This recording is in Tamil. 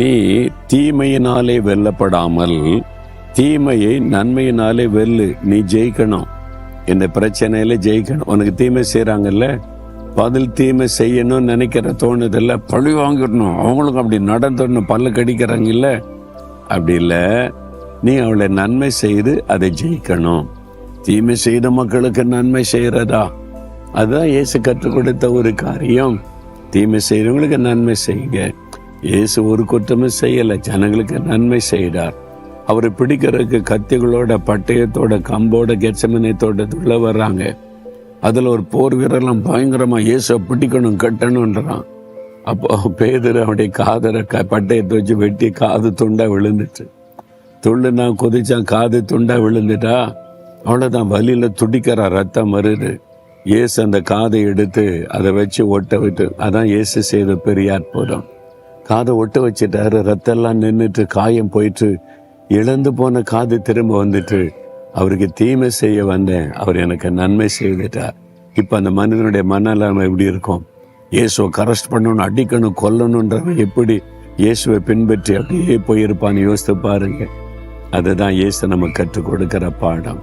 நீ தீமையினாலே வெல்லப்படாமல் தீமையை நன்மையினாலே வெல்லு. நீ ஜெயிக்கணும், இந்த பிரச்சனையில ஜெயிக்கணும். உனக்கு தீமை செய்யறாங்கல்ல, பதில் தீமை செய்யணும்னு நினைக்கிற தோணுதில்ல, பழி வாங்கிடணும், அவங்களுக்கு அப்படி நடந்துடணும், பல்லு கடிக்கிறாங்க இல்ல, அப்படி இல்லை. நீ அவளை நன்மை செய்து அதை ஜெயிக்கணும். தீமை செய்த மக்களுக்கு நன்மை செய்யறதா, அதுதான் இயேசு கற்றுக் கொடுத்த ஒரு காரியம். தீமை செய்யறவங்களுக்கு நன்மை செய்யுங்க. இயேசு ஒரு குற்றமும் செய்யலை, ஜனங்களுக்கு நன்மை செய்தார். அவரை பிடிக்கிறதுக்கு கத்திகளோட பட்டயத்தோட கம்போட கெத்செமனே தோட்டத்துக்குள்ள வர்றாங்க. அதுல ஒரு போர் வீரர்லாம் பயங்கரமா இயேசு பிடிக்கணும் கட்டணும்ன்றான். அப்போ பேதுரு அவனுடைய காதரை பட்டயத்தை வச்சு வெட்டி காது துண்டா விழுந்துச்சு. துள்ளுனா குதிச்சான், காது துண்டா விழுந்துட்டா அவ்வளவுதான், வலியில துடிக்கிறா, ரத்தம் வருது. இயேசு அந்த காதை எடுத்து அதை வச்சு ஒட்ட விட்டு, அதான் இயேசு செய்த பெரிய அற்புதம். காதை ஒட்ட வச்சுட்டாரு, ரத்தெல்லாம் நின்றுட்டு, காயம் போயிட்டு, இழந்து போன காது திரும்ப வந்துட்டு, அவருக்கு தீமை செய்ய வந்தேன், அவர் எனக்கு நன்மை செய்துட்டார். இப்ப அந்த மனிதனுடைய மனநிலைமை எப்படி இருக்கும்? இயேசுவை கரெஸ்ட் பண்ணணும், அடிக்கணும், கொல்லணுன்றவன் எப்படி இயேசுவை பின்பற்றி அப்படியே போயிருப்பான்னு யோசித்து பாருங்க. அதுதான் இயேசு நம்ம கற்றுக் கொடுக்கிற பாடம்.